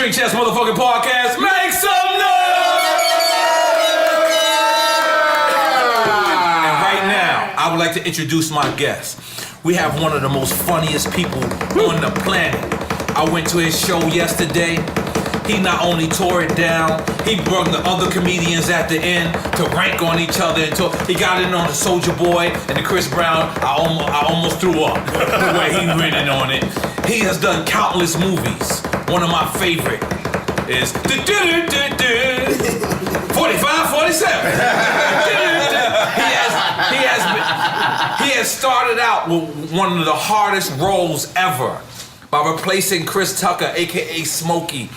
Drink Chess motherfucking podcast. Make some noise! And right now, I would like to introduce my guest. We have one of the most funniest people on the planet. I went to his show yesterday. He not only tore it down, he brought the other comedians at the end to rank on each other. And he got in on the Soulja Boy and the Chris Brown. I almost threw up the way he went in on it. He has done countless movies. One of my favorite is 45, 47. He has started out with one of the hardest roles ever by replacing Chris Tucker, aka Smokey.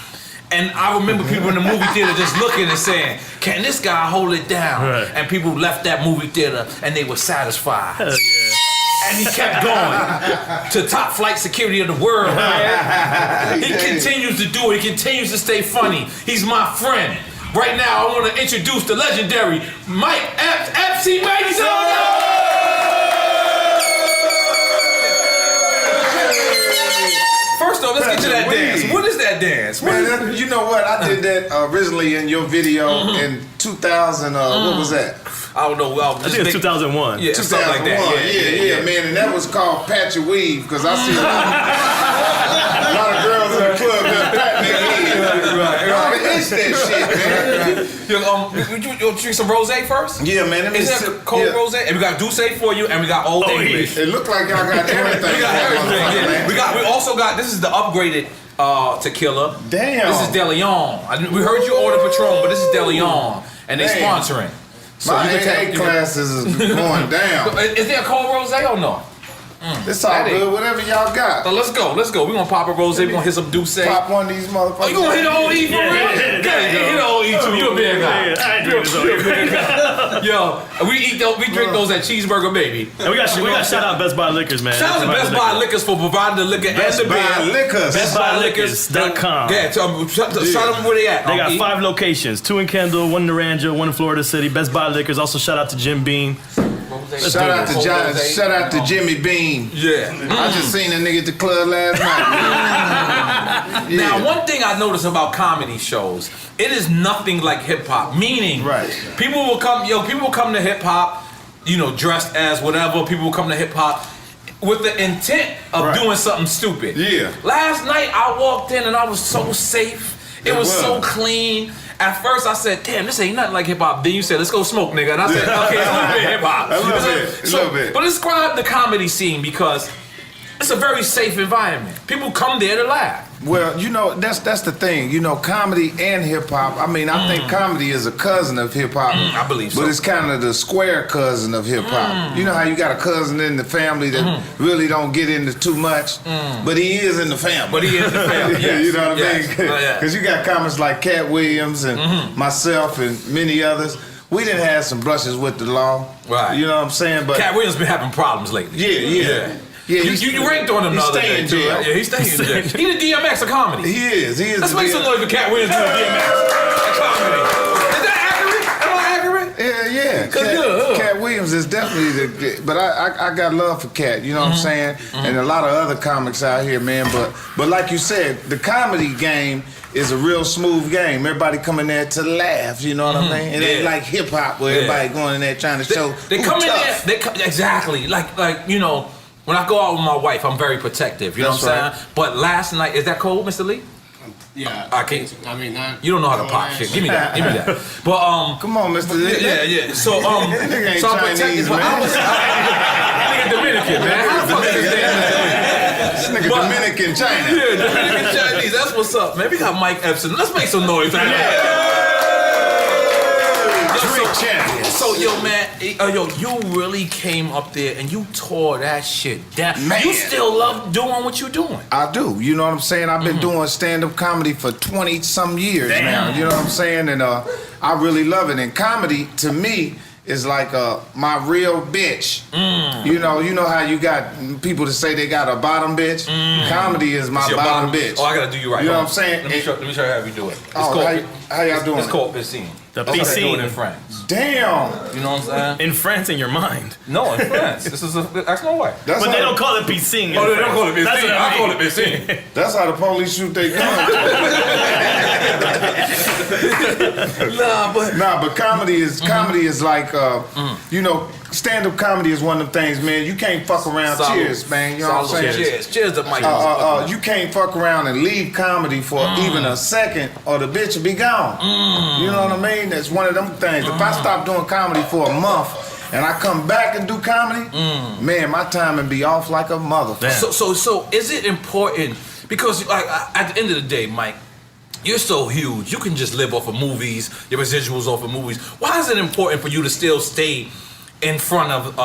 And I remember people in the movie theater just looking and saying, "Can this guy hold it down?" Right. And people left that movie theater and they were satisfied. Hell yeah. And he kept going to top flight security of the world, man. He continues to do it. He continues to stay funny. He's my friend. Right now, I want to introduce the legendary Mike Epps. Epps, he makes some. First off, let's get to that dance. What is that dance? Man, you know what? I did that originally in your video in 2000. What was that? I don't know. I think it's 2001. Yeah, 2001. something like that. Yeah, man. And that was called Pat Your Weave, because I see a lot of girls in the club that pat their weave. Right. It's that shit, man. You drink some rosé first? Yeah, man. Is that cold rosé? And we got Douce for you, and we got Old English. It looked like y'all got everything. We got everything. Yeah. We also got. This is the upgraded tequila. Damn. This is De Leon. We heard you order Patron, but this is De Leon, and they sponsoring. So my AA classes is going down. Is there a cold rosé or no? It's all good, whatever y'all got. So let's go. We're gonna pop a rosé. We're gonna hit some Douce. Pop one of these motherfuckers. Oh, you gonna hit the old E for real? Hit the old E too. You a big guy. You're a big guy. Yo, we drink those at Cheeseburger Baby. And we got shout out Best Buy Liquors, man. Shout out to Best Buy Liquors for providing the liquor and the beer. BestBuyLiquors.com. Yeah, shout them where they at. They got 5 locations: 2 in Kendall, 1 in Naranja, 1 in Florida City. Best Buy Liquors. Also shout out to Jim Beam. Shout out to Jimmy Bean. Yeah. I just seen a nigga at the club last night. Now, one thing I noticed about comedy shows, it is nothing like hip hop. Meaning, people will come to hip hop, dressed as whatever. People will come to hip hop with the intent of doing something stupid. Yeah. Last night I walked in and I was so safe. It was so clean. At first I said, "Damn, this ain't nothing like hip hop." Then you said, "Let's go smoke, nigga." And I said, "Okay, it's a little bit hip hop." A little bit. But describe the comedy scene, because it's a very safe environment. People come there to laugh. Well, that's the thing. Comedy and hip hop. I mean, I think comedy is a cousin of hip hop. I believe so. But it's kind of the square cousin of hip hop. You know how you got a cousin in the family that really don't get into too much, but he is in the family. Yes. You know what I mean? Yeah. Because you got comics like Cat Williams and myself and many others. We done had some brushes with the law. Right. You know what I'm saying? But Cat Williams been having problems lately. Yeah. You ranked on him the other day too. Right? Yeah, he's staying in jail. He the DMX of comedy. He is. Let's make some noise for Cat Williams doing DMX of comedy. Is that accurate? Am I accurate? Yeah. Cat Williams is definitely but I got love for Cat. You know what I'm saying? And a lot of other comics out here, man. But like you said, the comedy game is a real smooth game. Everybody coming there to laugh. You know what I mean? It ain't like hip hop where everybody going in there trying to show. They come tough. In there. Exactly. Like when I go out with my wife, I'm very protective. You know what I'm saying? But last night, is that cold, Mr. Lee? Yeah. I can't. I mean, you don't know how to pop shit. Give me that. But come on, Mr. Lee. Yeah. So I'm protective. But I was nigga Dominican, man. How the fuck is this This nigga Dominican China. Yeah, Dominican Chinese. That's what's up, man. We got Mike Epps. Let's make some noise. So man, you really came up there and you tore that shit down. Man. You still love doing what you're doing. I do. You know what I'm saying? I've been doing stand-up comedy for 20-some years now. You know what I'm saying? And I really love it. And comedy, to me, is like my real bitch. You know how you got people to say they got a bottom bitch? Comedy is my bottom bitch. Oh, I gotta do you right. You know what I'm saying? Let me show you how we do it. How y'all doing? It's called piscine. The That's how they do it piscine. in France. Damn. You know what I'm saying? In France, in your mind. No, in France. That's no way. But they don't call it piscine. Oh, they don't call it piscine. I call it piscine. That's how the police shoot they guns. but comedy is like you know, stand-up comedy is one of them things, man. You can't fuck around. Salud. Cheers, man. You know what I'm saying? Cheers to Mike. You can't fuck around and leave comedy for even a second, or the bitch will be gone. You know what I mean? That's one of them things. If I stop doing comedy for a month and I come back and do comedy, man, my timing be off like a motherfucker. So is it important? Because like, at the end of the day, Mike, you're so huge. You can just live off of movies, your residuals off of movies. Why is it important for you to still stay in front of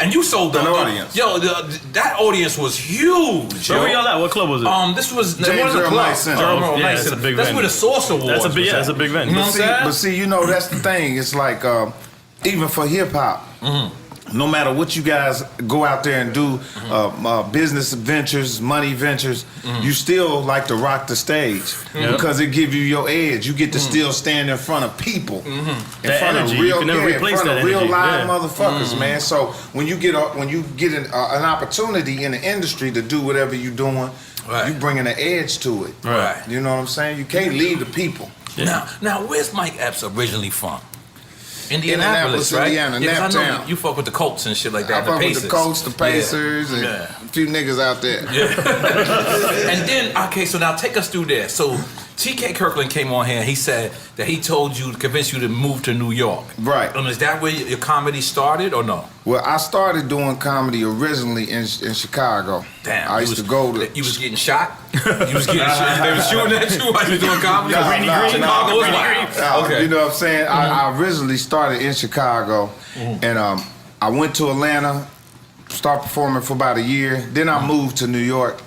and you sold an audience? Yo, that audience was huge. Where y'all at? What club was it? This was James one of the Earl clubs. Center. That's a big That's venue. where the Source Awards. That's a big venue. You know what I'm saying? But see, you know, that's the thing. It's like even for hip hop. No matter what you guys go out there and do, business ventures, money ventures, you still like to rock the stage because it give you your edge. You get to still stand in front of people, in That front energy. of real, You can never replace that real energy. live Yeah. motherfuckers, man. So when you get an opportunity in the industry to do whatever you're doing, Right. you bringing an edge to it. Right. You know what I'm saying? You can't leave the people. Now, where's Mike Epps originally from? Indianapolis, Indianapolis, right? Indiana, 'Cause I know Naptown. you fuck with the Colts and shit like that. I fuck Pacers. with the Colts, the Pacers, and Yeah. a few niggas out there. And then, okay, so now take us through there. So T.K. Kirkland came on here and he said that he told you, convinced you to move to New York. Right. And is that where your comedy started or no? Well, I started doing comedy originally in Chicago. Damn. I used to go to. You was getting shot? You was getting shot? They was shooting at you while you was doing comedy? Chicago was wild. Okay. You know what I'm saying? I originally started in Chicago, and I went to Atlanta, started performing for about a year. Then I moved to New York.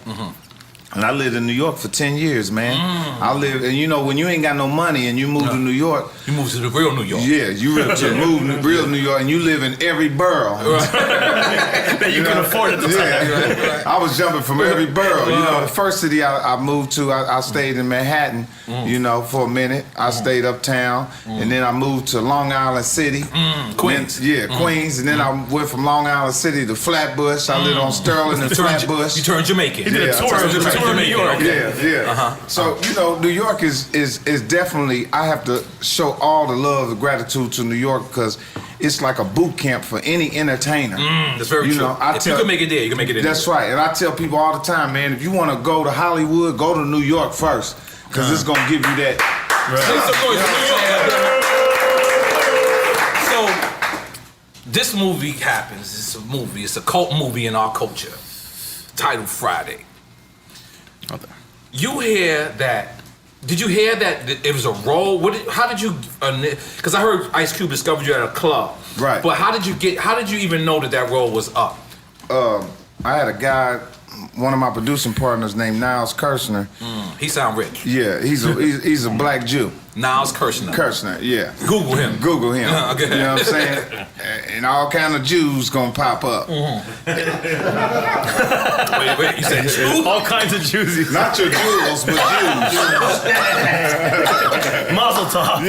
And I lived in New York for 10 years, man. I lived, and you know, when you ain't got no money and you move to New York. You moved to the real New York. Yeah, you move to real New York, and you live in every borough. That you can afford at the time. I was jumping from every borough. You know, the first city I moved to, I stayed in Manhattan, you know, for a minute. I stayed uptown, and then I moved to Long Island City. Queens. Queens. And then I went from Long Island City to Flatbush. I lived on Sterling and Flatbush. You turned Jamaican. He did a tour of New York. Yeah. So, you know, New York is definitely, I have to show all the love and gratitude to New York because it's like a boot camp for any entertainer. That's very You true. know, If you can make it there, you can make it there. That's right. And I tell people all the time, man, if you want to go to Hollywood, go to New York first because it's going to give you that. So, this movie happens. It's a movie. It's a cult movie in our culture. Titled Friday. You hear that? Did you hear that it was a role? How did you? Because I heard Ice Cube discovered you at a club. Right. But how did you even know that role was up? I had a guy, one of my producing partners named Niles Kirshner. He sound rich. Yeah, he's a black Jew. Niles Kirshner. Kirshner, yeah. Google him. Google him. Okay. You know what I'm saying? And all kind of Jews gonna pop up. Wait, you said Jew? All kinds of Jews. Not your Jews, but Jews. Mazel tov.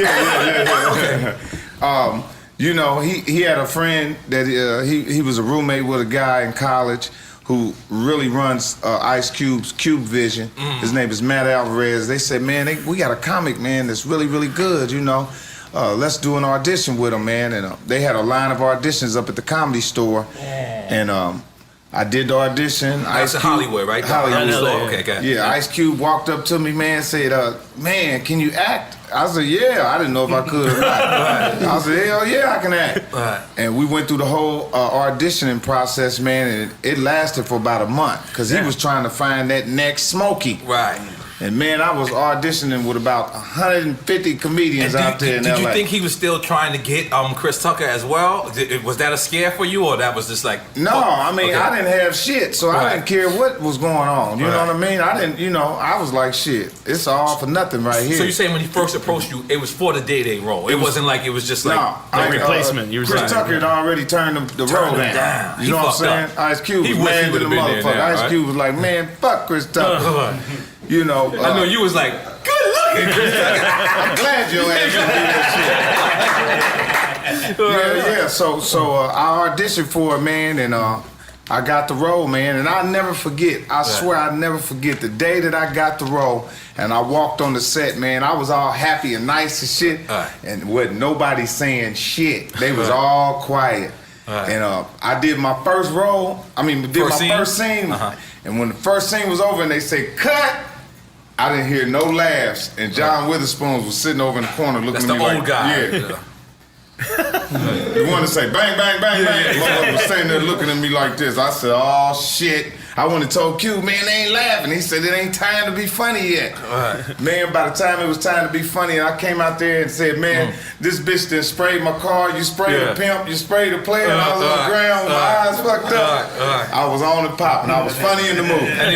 Yeah. You know, he had a friend that he was a roommate with a guy in college who really runs Ice Cube's Cube Vision. His name is Matt Alvarez. They said, man, we got a comic, man, that's really, really good, you know. Let's do an audition with him, man. And they had a line of auditions up at the Comedy Store. And I did the audition. That's in Hollywood, right? Hollywood. Okay. Yeah, Ice Cube walked up to me, man, said, man, can you act? I said, yeah. I didn't know if I could or not. I said, hell yeah, I can act. Right. And we went through the whole auditioning process, man, and it lasted for about a month because he was trying to find that next Smokey. Right. And man, I was auditioning with about 150 comedians out there in LA. Did you think he was still trying to get Chris Tucker as well? Was that a scare for you, or that was just like? No, I mean, okay. I didn't have shit, so I didn't care what was going on. You know what I mean? I didn't, I was like, shit, it's all for nothing right here. So you saying when he first approached you, it was for the Day role? It wasn't like it was just like no, replacement. You were Chris saying. Tucker had already turned the role down. You know what I'm saying? Ice Cube was mad than the motherfucker. Ice Cube was like, man, fuck Chris Tucker. You know, I know you was like, good looking, Chris Tucker. I'm glad your ass didn't do that shit. Yeah. So I auditioned for it, man, and I got the role, man, and I'll never forget. I swear I'll never forget the day that I got the role and I walked on the set, man. I was all happy and nice and shit, and wasn't nobody saying shit. They was all quiet. And I did my first role. I mean, did my first scene, and when the first scene was over and they say cut, I didn't hear no laughs. And John Witherspoon was sitting over in the corner looking at me like, old guy. Yeah. You want to say bang, bang, bang, bang. Motherfucker was standing there looking at me like this. I said, oh shit. I went and told Q, man, they ain't laughing. He said, it ain't time to be funny yet. Man, by the time it was time to be funny, I came out there and said, man, this bitch done sprayed my car. You sprayed the pimp, you sprayed the player. And I was on the ground with my eyes fucked up. I was on the pop and I was funny in the movie. And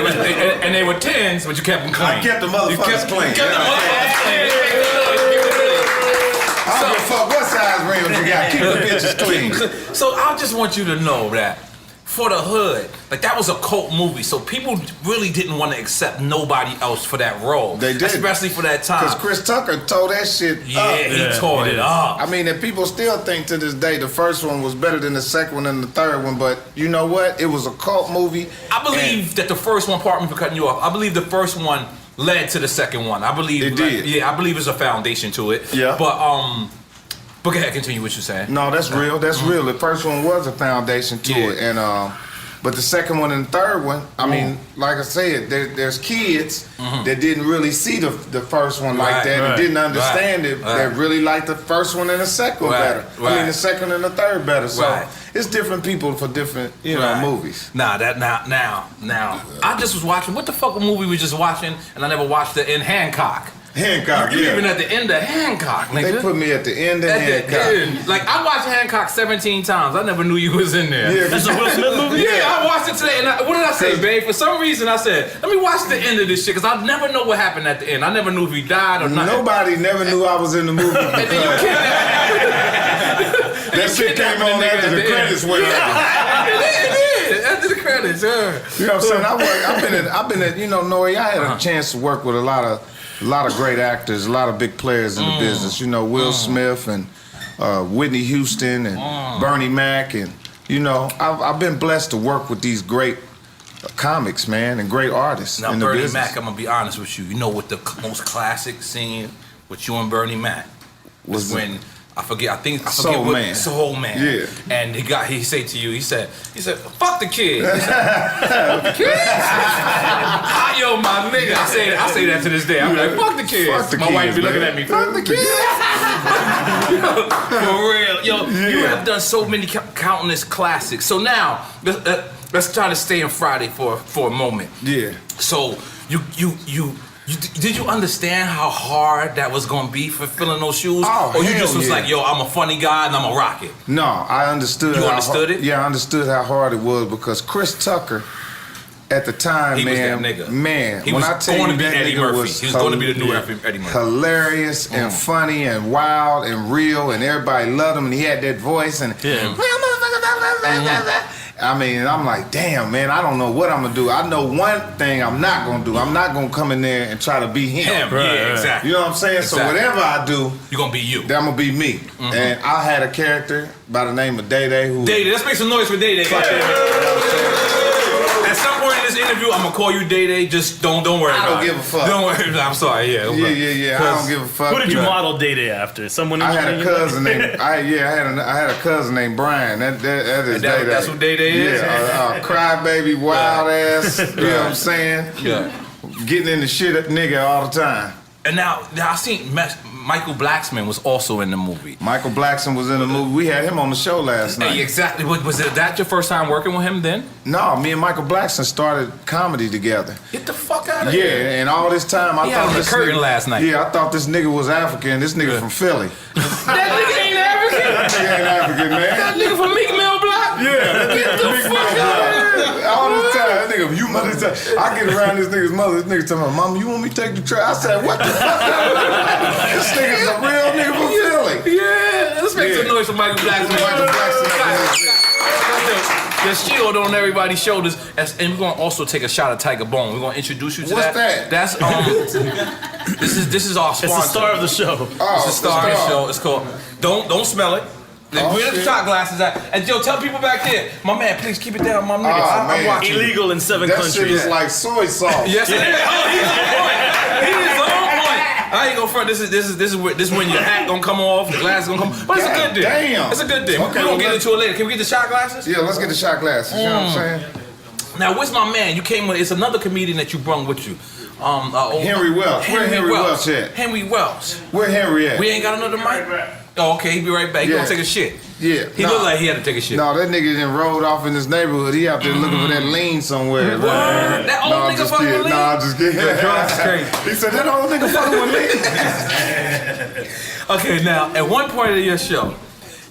they were 10s, but you kept them clean. I kept the motherfuckers clean. You kept the motherfuckers clean. I don't give a fuck what size rims you got. Keep the bitches clean. So I just want you to know that for the hood, like that was a cult movie, so people really didn't want to accept nobody else for that role. They did, especially for that time. Because Chris Tucker tore that shit up. He tore it up. I mean, and people still think to this day the first one was better than the second one and the third one, but you know what? It was a cult movie. I believe that the first one, pardon me for cutting you off, I believe the first one led to the second one. I believe it did. Yeah, I believe it's a foundation to it. Yeah. But go ahead, continue what you're saying. No, that's real. That's real. The first one was a foundation to it, and but the second one and the third one, I mean, like I said, there's kids that didn't really see the first one like that and didn't understand it. That really liked the first one and the second one better. I mean, the second and the third better. So it's different people for different, you know, movies. Now, I just was watching. What the fuck movie we just watching? And I never watched it in Hancock. Hancock, you even at the end of Hancock, nigga. They put me at the end of Hancock. Like, I watched Hancock 17 times. I never knew you was in there. Yeah, that's a Will Smith movie? Yeah, I watched it today. And what did I say, babe? For some reason, I said, let me watch the end of this shit, because I never know what happened at the end. I never knew if he died or not. Nobody never knew I was in the movie. And then you that shit came on after the credits went out. It did. After the credits, You know what I'm saying? I've been at, you know, Nori, I had a chance to work with a lot of great actors, a lot of big players in the business. You know, Will Smith and Whitney Houston and Bernie Mac, and you know, I've been blessed to work with these great comics, man, and great artists. Now, in the Bernie business. Mac, I'm gonna be honest with you. You know what the most classic scene with you and Bernie Mac was when. I forget Soul what Man. Soul Man. Yeah. And he said to you, he said, fuck the kids. He said, fuck the kids? Yo, my nigga. I say that to this day. I'm like, fuck the kids. Fuck the my kids, wife be looking man. at me, fuck the kids. For real. Yo, you have done so many countless classics. So now, let's try to stay in Friday for a moment. Yeah. So did you understand how hard that was gonna be for filling those shoes? Oh, or you just hell was yeah. like, yo, I'm a funny guy and I'm a rock it? No, I understood. You understood it? Yeah, I understood how hard it was because Chris Tucker, at the time, He was man, that nigga. man, He when was I tell going you to be that Eddie nigga Murphy. was He was going to be the new Eddie Murphy. hilarious and funny and wild and real, and everybody loved him, and he had that voice and. I mean, and I'm like, damn, man, I don't know what I'm gonna do. I know one thing I'm not gonna do. I'm not gonna come in there and try to be him. Yeah, exactly. You know what I'm saying? Exactly. So whatever I do, You're gonna be you. then I'm gonna be me. And I had a character by the name of Day Day who. Day Day, let's make some noise for Day Day. At some point in this interview, I'm gonna call you Day Day. Just don't worry about it. I don't give a fuck. Don't worry. I'm sorry. Yeah. Yeah. I don't give a fuck. Who did you model Day Day after? Someone I had a cousin named I had a cousin named Brian. That is Day Day. That's what Day Day is? Yeah, crybaby, wild ass. You know what I'm saying? Yeah. Getting in the shit at nigga all the time. And now I seen Michael Blacksman was also in the movie. Michael Blackson was in the movie. We had him on the show last night. Hey, exactly. Was that your first time working with him then? No, me and Michael Blackson started comedy together. Get the fuck out of here. Yeah, and all this time I He thought had on the this curtain nigga, last night. Yeah, I thought this nigga was African. This nigga from Philly. That nigga ain't African. That nigga ain't African, man. That nigga from Meek Mill Block. Yeah, Get the fuck out of here. all this time, that nigga, you mother time. I get around this nigga's mother. This nigga tell me, Mama, you want me to take the trash? I said, what the fuck? This nigga's a real nigga from Philly. Yeah, let's make some noise for Michael Blackson. Michael Blackson. The shield on everybody's shoulders, and we're gonna also take a shot of Tiger Bone. We're gonna introduce you to What's that? That's this is our sponsor. It's the star of the show. Oh, It's the star of the show. It's called Don't Smell It. Where the shot glasses at? And yo, tell people back there, my man, please keep it down, my nigga. I'm man. watching. Illegal in 7 That countries. shit is like soy sauce. Yes, it is. Oh, he's on point. He is on point. I ain't gonna front. This is when your hat gonna come off, the glasses gonna come. But it's a good thing. Damn. It's a good thing. Okay, We're gonna get into it later. Can we get the shot glasses? Yeah, let's get the shot glasses. You know what I'm saying? Now, where's my man? You came with. It's another comedian that you brung with you. Henry Wells. Where Henry Wells at? Henry Wells. Where Henry at? We ain't got another mic. Oh, okay. He be right back. He gonna take a shit. Yeah. He looked like he had to take a shit. No, that nigga done rolled off in his neighborhood. He out there looking for that lean somewhere. What? That old I'm nigga just fucking kidding. with lean? No, I'm just kidding. That's crazy. He said that old nigga fucking with lean. Okay, now at one point of your show,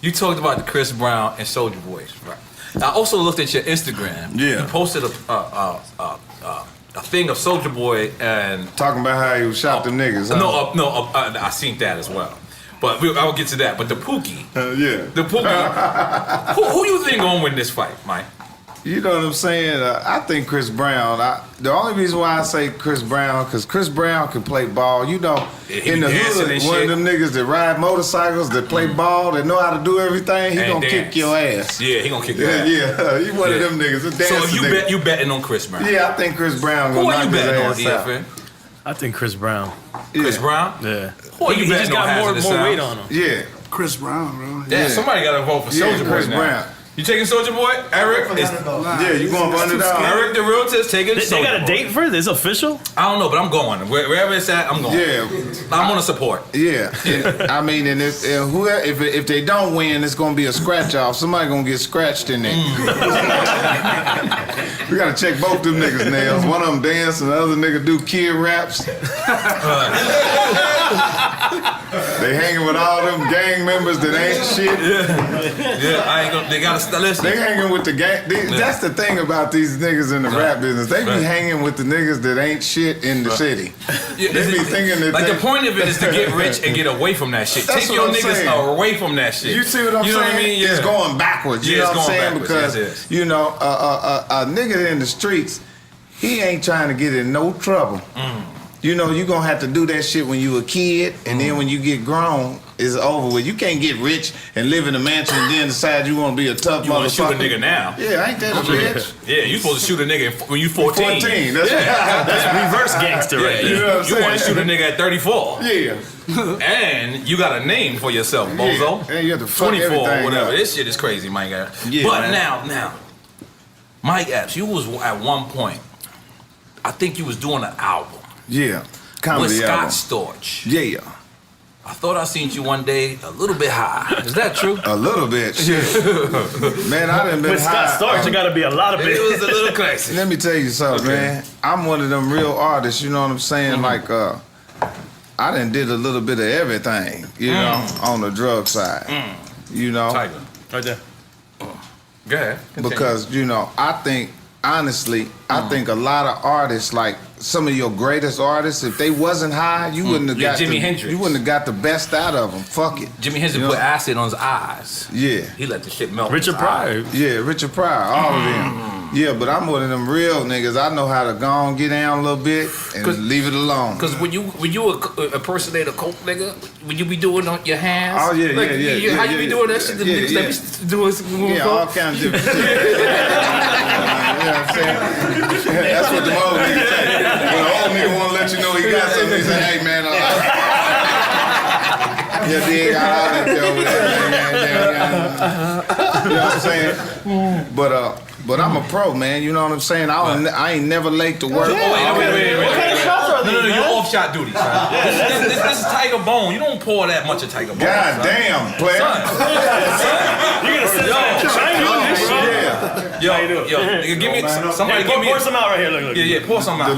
you talked about the Chris Brown and Soulja Boy. Right. I also looked at your Instagram. Yeah. You posted a thing of Soulja Boy and Talking about how he was shot them niggas. Huh? I seen that as well. But I will get to that. But the Pookie, Yeah. the Pookie, who you think gonna win this fight, Mike? You know what I'm saying? I think Chris Brown. The only reason why I say Chris Brown, because Chris Brown can play ball. You know, Yeah, he in be the dancing hood, and one shit. of them niggas that ride motorcycles, that play ball, that know how to do everything, he And gonna dance. kick your ass. Yeah, he gonna kick your Yeah, ass. yeah. He one of them niggas. A So dancing nigga. you betting on Chris Brown? Yeah, I think Chris Brown Who gonna are you knock his betting on, ass out. EFN? I think Chris Brown. Chris Yeah. Brown? Yeah. Who are you He betting just on got Hazardous more weight Sounds? on him. Yeah. Chris Brown, bro. Yeah, Yeah. somebody got to vote for Yeah, Soulja Boy Chris now. Brown. You taking Soulja Boy? Eric? Nah, Yeah, you going for underdog? Eric the realtor is taking They Soulja got a Boy. date for it? It's official? I don't know, but I'm going. Wherever it's at, I'm going. Yeah. I'm gonna support. Yeah, and, I mean, and if they don't win, it's gonna be a scratch off. Somebody gonna get scratched in there. We gotta check both them niggas' nails. One of them dance, and the other nigga do kid raps. They hanging with all them gang members that ain't shit. Yeah, I ain't gonna. They gotta listen. They hanging with the gang. That's the thing about these niggas in the rap business. They be Right. hanging with the niggas that ain't shit in the city. Yeah, They be thinking that like they, the point of it is to get rich and get away from that shit. That's Take what your I'm niggas saying. away from that shit. You see what I'm you saying? know what I mean? Yeah. It's going backwards. You Yeah, know it's what I'm going saying? backwards. Because Yes, it is. you know, a nigga in the streets, he ain't trying to get in no trouble. You know, you gonna have to do that shit when you a kid, and then when you get grown, it's over with. You can't get rich and live in a mansion and then decide you want to be a tough You want to shoot a motherfucker. nigga now? Yeah, ain't that a bitch? Yeah, you supposed to shoot a nigga when you 14. 14. That's That's reverse gangster right Yeah, there. You know what I'm you want to saying? shoot a nigga at 34. Yeah. And you got a name for yourself, bozo. Yeah. And you have to fuck 24, everything whatever. up. This shit is crazy, Mike Epps. Yeah, but man. now, Mike Epps, you was at one point, I think you was doing an album Yeah. with Comedy Scott album. Storch. Yeah. I thought I seen you one day a little bit high. Is that true? A little bit. Shit. Man, I done been With Scott high. Storch, it got to be a lot of It bit. was a little crazy. Let me tell you something, man. I'm one of them real artists, you know what I'm saying? Like, I done did a little bit of everything, you know, on the drug side. You know? Tiger. Right there. Go ahead. Continue. Because, you know, I think, honestly, I think a lot of artists, like some of your greatest artists, if they wasn't high, you wouldn't have Yeah, got Jimi the, Hendrix. you wouldn't have got the best out of them. Fuck it. Jimi Hendrix You know? put acid on his eyes. Yeah. He let the shit melt. in Richard his eyes. Pryor. Yeah, Richard Pryor, all of them. Yeah, but I'm one of them real niggas. I know how to go on, get down a little bit, and 'Cause- leave it alone. Cause when you impersonate a coke nigga, when you be doing on your hands, Oh, yeah, like, yeah. How you be doing that shit? The Yeah, niggas yeah. that be doing Yeah, all kinds of different shit. You know what I'm saying? That's what the old niggas say. When an old nigga want to let you know he got something, he say, hey, man, yeah, dig, I'll let you over there, man. You know what I'm saying? But I'm a pro, man. You know what I'm saying? I ain't never late to work. Wait. No, you're off shot duty, son. This is Tiger Bone. You don't pour that much of Tiger Bone. God son. damn, player. Son. You're going to sit down. Yeah. Yo, nigga, give me somebody. Give me Pour some out right here. Look. Yeah, pour some out. The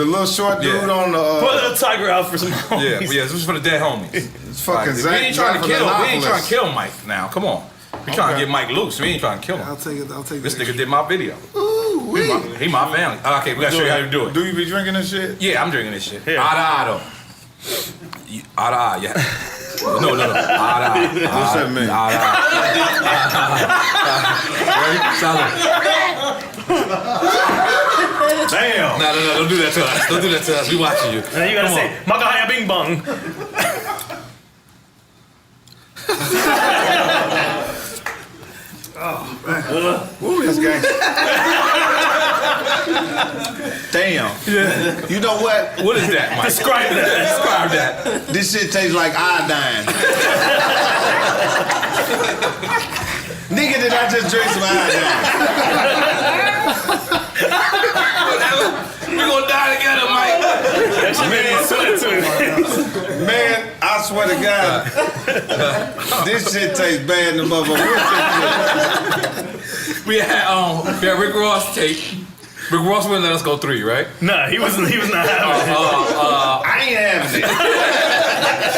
little short dude Yeah. on the Pour the Tiger out for some Yeah, homies. this is for the dead homies. it's fucking We Zach. ain't trying to kill. We ain't trying to Galifianakis. kill Mike now. Come on. We trying to get Mike loose. We ain't trying to kill him. I'll take it. This nigga did my video. Ooh, wee. He my family. Okay, we gotta show you how to do it. Do you be drinking this shit? Yeah, I'm drinking this shit. Here. Ada. Yeah. No. Ada. What's that mean? Damn. No, don't do that to us. Don't do that to us. We watching you. And then you got to Come say, Makahaya Bing Bong. Woo, this guy. Damn. Yeah. You know what? What is that, Mike? Describe that. Describe that. This shit tastes like iodine. Nigga, did I just drink some iodine? We're gonna die together, Mike. Man, I swear to God, this shit tastes bad in the motherfucker. We had Rick Ross tape. Rick Ross wouldn't let us go 3, right? Nah, he was not having it. I ain't having it.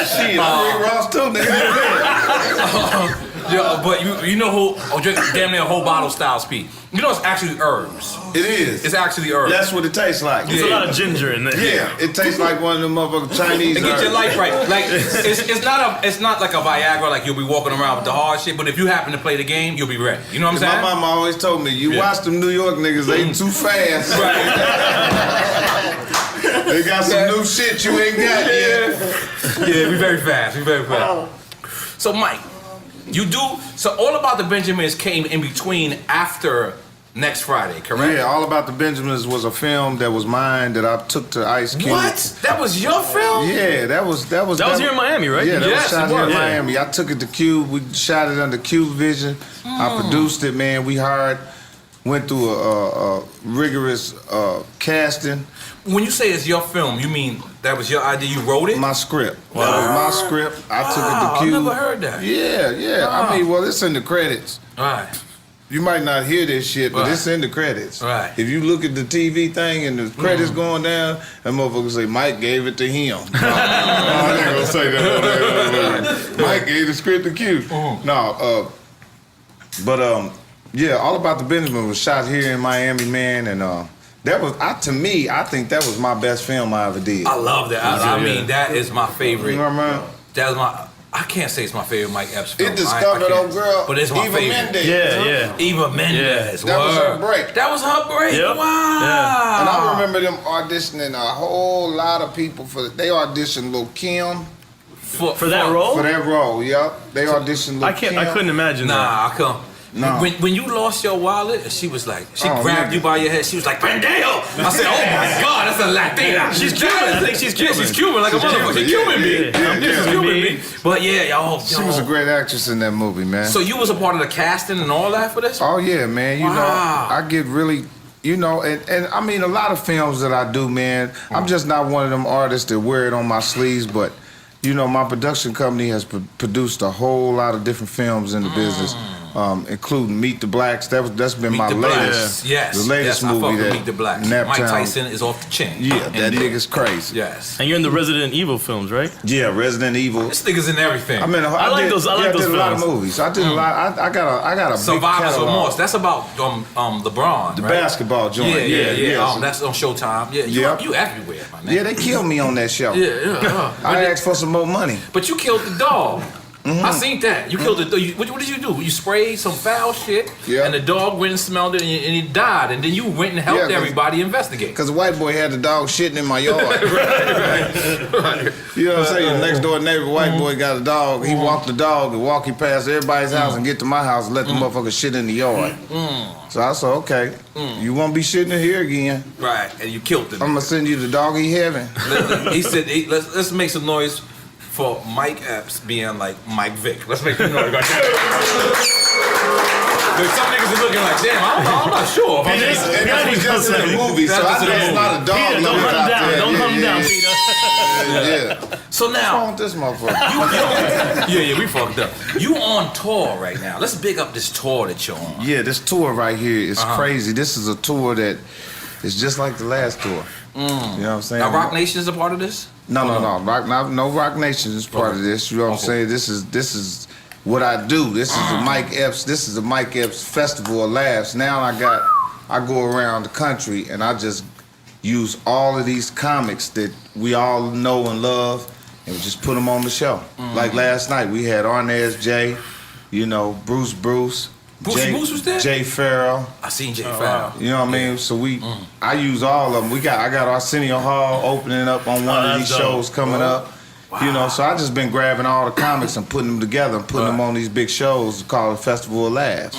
Shit, I'm Rick Ross too, nigga. Yeah, but you know who? Just damn near a whole bottle style speed. You know it's actually herbs. It is. It's actually herbs. That's what it tastes like. There's a lot of ginger in there. Yeah, it tastes like one of them motherfucking Chinese. It gets your life right. Like it's not like a Viagra. Like you'll be walking around with the hard shit. But if you happen to play the game, you'll be ready. You know what I'm saying? My mama always told me, you watch them New York niggas, they too fast. Right. They got some new shit you ain't got yet. Yeah, we very fast. We very fast. So Mike, so All About the Benjamins came in between after Next Friday, correct? Yeah, All About the Benjamins was a film that was mine that I took to Ice Cube. What? That was your film? Yeah, that was here in Miami, right? Yeah, that was shot here in Yeah. Miami. I took it to Cube. We shot it under Cube Vision. I produced it, man. We went through a rigorous casting. When you say it's your film, you mean that was your idea? You wrote it? My script. That was my script. I took it to Cube. I never heard that. Yeah. Wow. I mean, well, it's in the credits. All right. You might not hear this shit, but it's in the credits. Right. If you look at the TV thing and the credits going down, that motherfucker say Mike gave it to him. No, I ain't gonna say that. Mike gave the script to Q. Yeah, All About the Benjamin was shot here in Miami, man, and that was I think that was my best film I ever did. I love that. I mean, that is my favorite. You know what I mean? That's I can't say it's my favorite Mike Epps film. It discovered old girl, but it's my Eva favorite. Mendes. Yeah. Eva Mendes. That was her break. That was her break. Yep. Wow. Yeah. And I remember them auditioning a whole lot of people they auditioned Lil' Kim. For that role? For that role, yep. They auditioned Lil' Kim. I couldn't imagine that. Nah, I couldn't. No. When you lost your wallet, she was like, grabbed you by your head. She was like, Pendejo. I said, oh my God, that's a Latina. She's Cuban. I think she's Cuban. Yeah, she's Cuban like a motherfucker. She's Cuban me. She's Cuban me. But yeah, y'all. She was a great actress in that movie, man. So you was a part of the casting and all that for this? Oh yeah, man. You know, Wow. I get really, and I mean a lot of films that I do, man. I'm just not one of them artists that wear it on my sleeves, but my production company has produced a whole lot of different films in the business. Including Meet the Blacks. That's been my latest. Yes. The latest I fuck movie with that Meet the Blacks. Naptown. Mike Tyson is off the chain. Yeah, that nigga's crazy. Yes. And you're in the Resident Evil films, right? Yeah, Resident Evil. This nigga's in everything. I mean, I like did those a lot of films. movies. I did a lot. I got a Survivor's big catalog. Remorse. That's about LeBron, The right? basketball joint. Yeah. That's on Showtime. Yeah, you everywhere, my man. Yeah, they killed me on that show. Yeah. I asked for some more money. But you killed the dog. I seen that. You killed the dog. What did you do? You sprayed some foul shit, and the dog went and smelled it, and he died. And then you went and helped everybody investigate. Because the white boy had the dog shitting in my yard. right. You know what I'm saying? Next door neighbor, white boy, got a dog. He walked the dog and walk past everybody's house and get to my house and let the motherfucker shit in the yard. So I said, okay, you won't be shitting in here again. Right, and you killed him. I'm going to send you to doggy heaven. He said, let's make some noise for Mike Epps being like Mike Vick. Let's make some noise. Some niggas are looking like, damn, I'm not sure. And that was just in the movie, so I know it's not a dog. Peter, don't hunt him down. Don't hunt him down, Peter. Yeah. So now, what's wrong with this motherfucker? yeah, we fucked up. You on tour right now. Let's big up this tour that you're on. Yeah, this tour right here is crazy. This is a tour that is just like the last tour. You know what I'm saying? Now, Rock Nation is a part of this? No. No Rock Nation is part of this. You know what I'm saying? This is what I do. This is the Mike Epps. This is the Mike Epps Festival of Laughs. Now I go around the country and I just use all of these comics that we all know and love and just put them on the show. Like last night we had Arnaz J, Bruce. Bruce was there? Jay Farrell. I seen Jay Farrell. You know what I mean? So I use all of them. I got Arsenio Hall opening up on one of these shows coming up. You know, so I just been grabbing all the comics and putting them together and putting them on these big shows called the Festival of Laughs.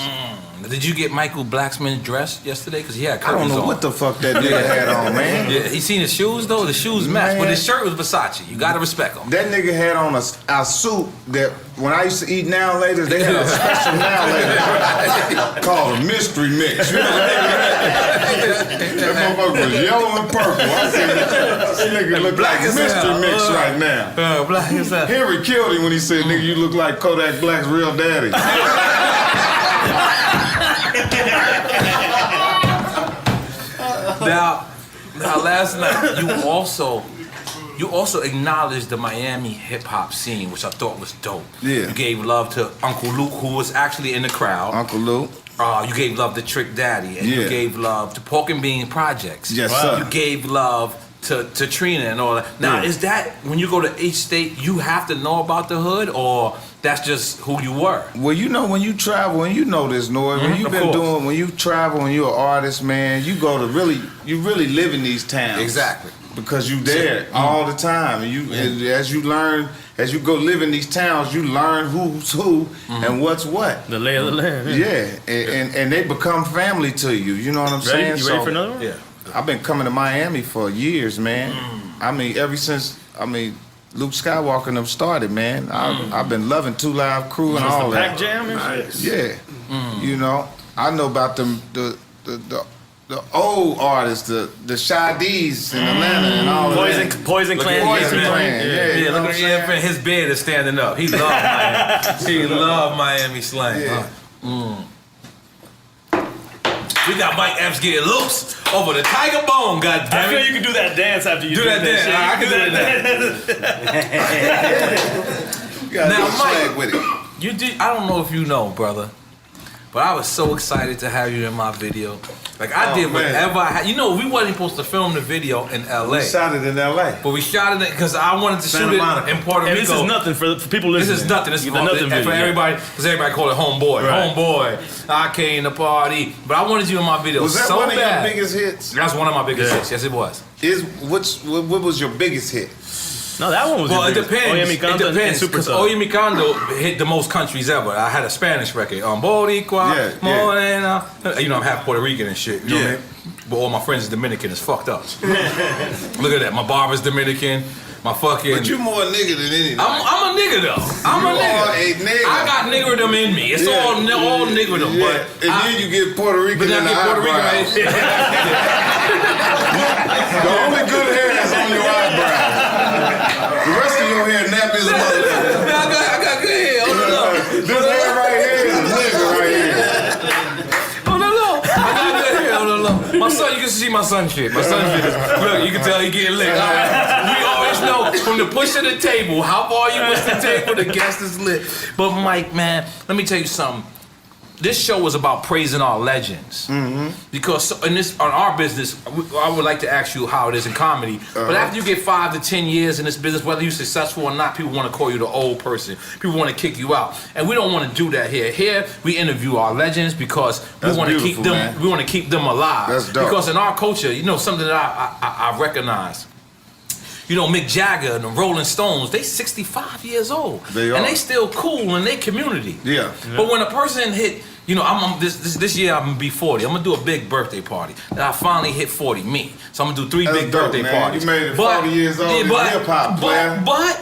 Did you get Michael Blacksman's dress yesterday? Because he had I don't know on. what the fuck that nigga had on, man. Yeah, he seen his shoes though. The shoes matched, but his shirt was Versace. You gotta respect him. That nigga had on a suit that when I used to eat Now Laters, they had a special Now Later called a mystery mix. You know what I mean? That motherfucker was yellow and purple. I said, this nigga look Black like a as mystery hell. mix right now. Black as hell. Henry killed him when he said, nigga, you look like Kodak Black's real daddy. Now, last night you also acknowledged the Miami hip hop scene, which I thought was dope. Yeah. You gave love to Uncle Luke, who was actually in the crowd. Uncle Luke. You gave love to Trick Daddy, and you gave love to Pork and Bean Projects. Yes, sir. You gave love to Trina and all that. Now, is that when you go to each state, you have to know about the hood, or that's just who you were? Well, you know, when you travel, and you know this, Noy, when you've been doing, when you travel and you're an artist, man, you go to you really live in these towns. Exactly. Because you there all the time. And as you learn, as you go live in these towns, you learn who's who and what's what. The lay of the land. Yeah, and they become family to you. You know what I'm saying? You ready for another one? Yeah. I've been coming to Miami for years, man. I mean, ever since Luke Skywalker and them started, man. I've been loving Two Live Crew and all that. Pac Jam and shit? Yeah. You know, I know about them the old artists, the Shadis in Atlanta and all of that. Poison Clan. Poison Clan. Yeah, look at him. His beard is standing up. He loved Miami. He loved Miami slang. Yeah. We got Mike Epps getting loose over the Tiger Bone, I goddammit. feel you can do that dance after you Do that dance. shit. I can do that dance. You gotta Now, do a swag Mike, with it. You did. I don't know if you know, brother, but I was so excited to have you in my video. Like I did whatever I had. You know, we wasn't supposed to film the video in L.A. We shot it in L.A. But we shot it because I wanted to shoot it in Puerto Rico. And this is nothing for people listening. This is nothing. This is nothing for everybody, because everybody call it homeboy. Right. Homeboy. I came to party. But I wanted you in my video Was that so one of bad. your biggest hits? That's one of my biggest hits. Yes, it was. What was your biggest hit? No, that one was. Well, it depends. Oye Mi Canto It depends. and Because Superstar. Oye Mi Canto hit the most countries ever. I had a Spanish record. Boricua, Morena. You know, I'm half Puerto Rican and shit. You know what I mean? But all my friends is Dominican. It's fucked up. Look at that. My barber's Dominican. My fucking. But you more nigga than anything. I'm a nigga though. I'm a nigga. I got niggerdom in me. It's all niggerdom. Yeah. But then you get Puerto Rican but in then I the get Puerto Rican. eyebrows. The only good hair is on your eyebrows. The rest of your hair nappy as a motherfucker. I got good hair. Oh no. This hair right here is nigga right here. Oh no. I got good hair. Oh no. My son, you can see my son shit. My son shit is, look, you can tell he getting lit. We always know from the push of the table, how far you push the table, the guest is lit. But Mike, man, let me tell you something. This show was about praising our legends. Because on our business, I would like to ask you how it is in comedy. But after you get 5 to 10 years in this business, whether you're successful or not, people want to call you the old person. People want to kick you out, and we don't want to do that here. Here we interview our legends because we want to keep them. Man. We want to keep them alive. That's dope. Because in our culture, you know, something that I recognize. You know, Mick Jagger and the Rolling Stones, they 65 years old. They are. And they still cool in their community. Yeah. But when a person hit, you know, this year I'm gonna be 40. I'm gonna do a big birthday party. And I finally hit 40, me. So I'm gonna do 3 That's big dope, birthday man. parties. You made it 40 years old in hip-hop, player. But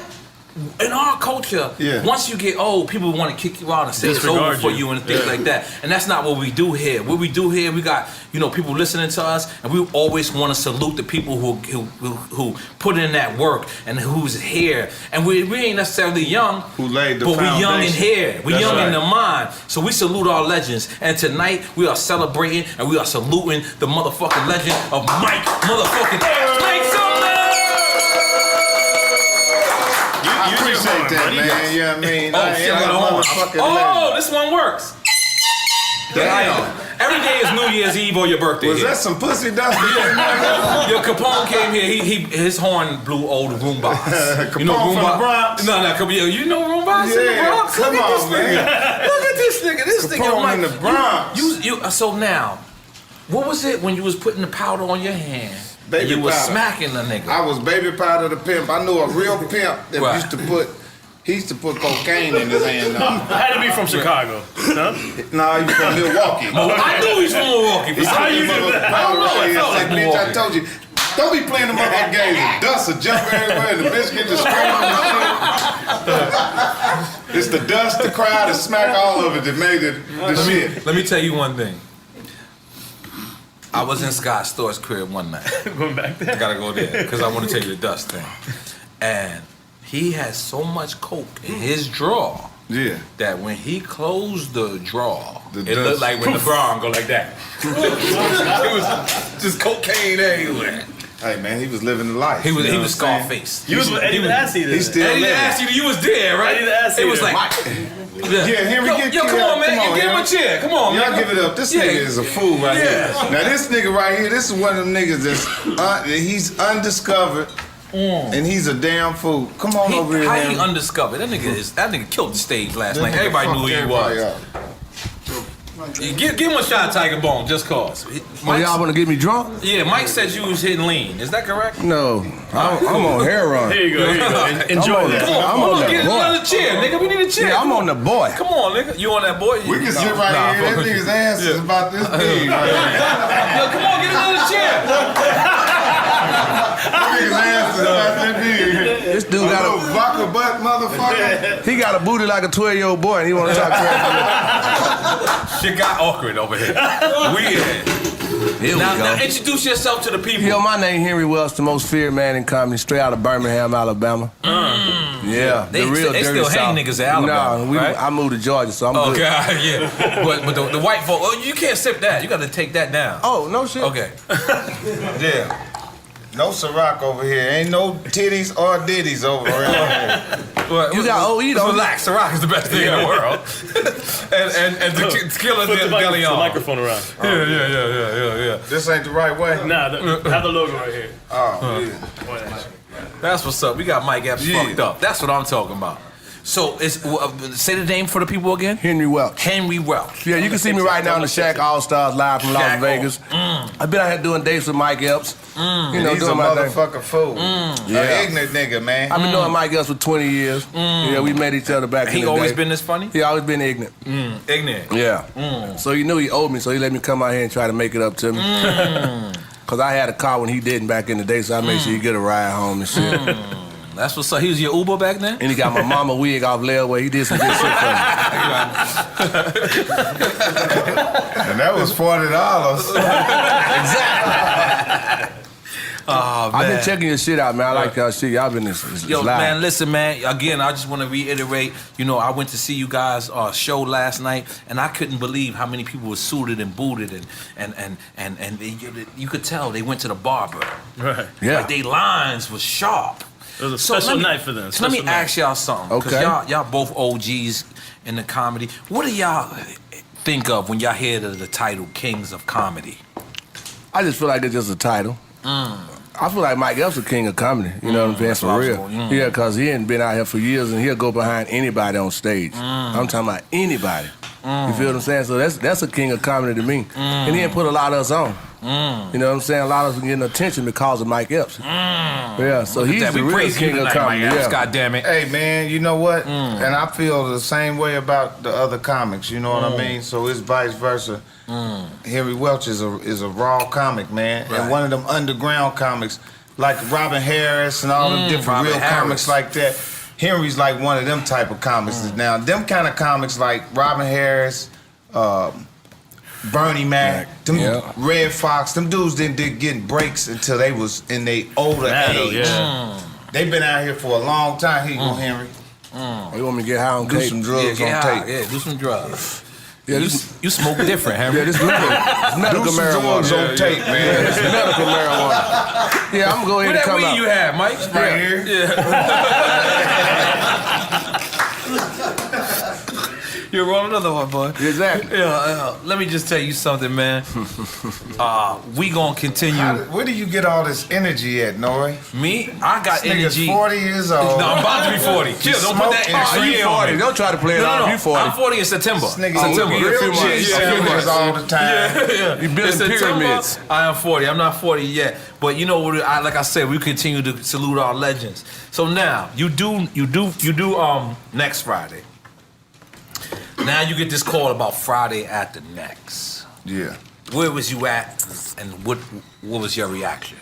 in our culture, once you get old, people want to kick you out and say it's over for you and things like that. And that's not what we do here. What we do here, we got, you know, people listening to us, and we always want to salute the people who put in that work and who's here. And we ain't necessarily young, who laid the but foundation. we young in here. We young in the mind. So we salute our legends. And tonight we are celebrating and we are saluting the motherfucking legend of Mike motherfucking Epps. Make some noise! I appreciate that, man. You know what I mean? Oh, shit, I got a horn. This one works. Damn. Every day is New Year's Eve or your birthday. Was that some pussy dust? Your Capone came here. His horn blew old Roombas. Capone from the Bronx? No, you know Roombas in the Bronx? Come Look at this on, man. nigga. Look at this nigga. This nigga, Capone Mike, in the Bronx. So now, what was it when you was putting the powder on your hand? Baby you was powder. smacking the nigga. I was baby powder the pimp. I knew a real pimp that Right. he used to put cocaine in his hand. Had to be from Chicago. No? No, he's from Milwaukee. I knew he's from Milwaukee. He's How from you do that? I don't know. It felt like Bitch, I Milwaukee. told you. Don't be playing the motherfucking games. The dust will jump everywhere and the bitch get to screaming and shit. It's the dust, the crowd, the smack, all of it that made it the shit. Let me tell you one thing. I was in Scott Storch's crib one night. Going back there. I gotta go there because I want to tell you the dust thing. And he had so much coke in his drawer that when he closed the drawer, it dust. looked like when LeBron go like that. It was just cocaine everywhere. Hey man, he was living the life. He was you know what I'm saying? Scarface. You was Eddie the Ass Eater. He's still Eddie the living. Ass Eater, you was there, right? Eddie the Ass It was Eater. like, Yeah, Henry, yo, come on, man, come on, give him a Henry. chair. Come on, Y'all man. give it up. This nigga is a fool right here. Now this nigga right here, this is one of them niggas that's he's undiscovered and he's a damn fool. Come on over here, How Henry. he undiscovered? That nigga killed the stage last night. Everybody knew who he was. Give him a shot, Tiger Bone, just cause. Oh, y'all want to get me drunk? Yeah, Mike said you was hitting lean. Is that correct? No, I'm on heroin. Here you go. Enjoy that. Come on, I'm come on on, that get boy. another chair, nigga. We need a chair. Yeah, I'm on the boy. Come on, nigga. You on that boy? We can sit right here. That nigga's ass is about this big right here. Yo, come on, get another chair. That nigga's ass is about that big. This dude A got little vodka butt motherfucker. he got a booty like a 12-year-old boy, and he want to talk to Shit got awkward over here. Weird. Here Now, we go. now introduce yourself to the people. Yo, my name Henry Welch, the most feared man in comedy, straight out of Birmingham, Alabama. Yeah, They the real still- they dirty still hang South. niggas in Alabama, Nah, right? I moved to Georgia, so I'm Oh good. God, yeah. But the white folk, oh, you can't sip that. You got to take that down. Oh, no shit. Okay. Yeah. No Ciroc over here. Ain't no titties or ditties over around here. Well, You got OE, though. Relax. Ciroc is the best thing in the world. and tequila Put the deli on. microphone around. Yeah. This ain't the right way. Nah, have the logo right here. Oh, yeah. That's what's up. We got Mike Epps fucked up. That's what I'm talking about. So, say the name for the people again. Henry Welch. Henry Welch. Yeah, you can see me right now in the Shack All-Stars live from Las Shack Vegas. I've been out here doing dates with Mike Epps. You know, He's a doing my thing. motherfucker fool. Yeah. An ignorant nigga, man. I've been knowing Mike Epps for 20 years. Yeah, we met each other back in He the day. always been this funny? He always been ignorant. Ignorant. Yeah. So he knew he owed me, so he let me come out here and try to make it up to me. Cause I had a car when he didn't back in the day, so I made sure he get a ride home and shit. That's what's up. He was your Uber back then? And he got my mama wig off layaway. He did some good shit for me. And that was $40. Oh, man. I've been checking your shit out, man. I like y'all shit. Y'all been this Yo, live. man, listen, man. Again, I just want to reiterate. You know, I went to see you guys' show last night, and I couldn't believe how many people were suited and booted, and you could tell they went to the barber. Right. Yeah. Like they lines was sharp. It was a special night for them. So let me special night. ask y'all something. Because Okay. y'all both OGs in the comedy. What do y'all think of when y'all hear the title Kings of Comedy? I just feel like it's just a title. I feel like Mike Epps is king of comedy. You know what I'm saying? that's For what I was real. going, Yeah, because he ain't been out here for years, and he'll go behind anybody on stage. I'm talking about anybody. You feel what I'm saying? So that's a king of comedy to me. And he ain't put a lot of us on. You know what I'm saying? A lot of us getting attention because of Mike Epps. Yeah, so he's That the we real praise you king of tonight, comedy. Mike Epps. Yeah. God damn it. Hey man, you know what? And I feel the same way about the other comics. You know what I mean? So it's vice versa. Henry Welch is a raw comic, man, Right. and one of them underground comics, like Robin Harris and all the different Robin real Harris. comics like that. Henry's like one of them type of comics. Now, them kind of comics like Robin Harris, Bernie Mac, them Yeah. Red Fox, them dudes didn't get breaks until they was in their older age. Yeah. They've been out here for a long time. Here you go, Henry. You want me to get high on Do tape? some drugs Yeah, on get tape. high. Yeah, do some drugs. Yeah, You, this, you smoke different, Henry. yeah, this medical, Do medical some drugs marijuana. on tape, man. It's medical marijuana. Yeah, I'm gonna go Where ahead and that come weed out. you have, Mike? Right here. Yo, can roll another one, boy. Exactly. Yeah, let me just tell you something, man. We gonna continue. Where do you get all this energy at, Nori? Me, I got This nigga's energy. 40 years old. No, I'm about to be 40. Chill, don't put that smoking. extra year You on 40. me. Don't try to play it off. You 40. I'm 40 in September. This nigga September. real few months. shit Yeah, serious all the time. Yeah. You building In September, pyramids. I am 40. I'm not 40 yet. But you know what? Like I said, we continue to salute our legends. So now you do next Friday. Now you get this call about Friday after next. Yeah. Where was you at, and what was your reaction?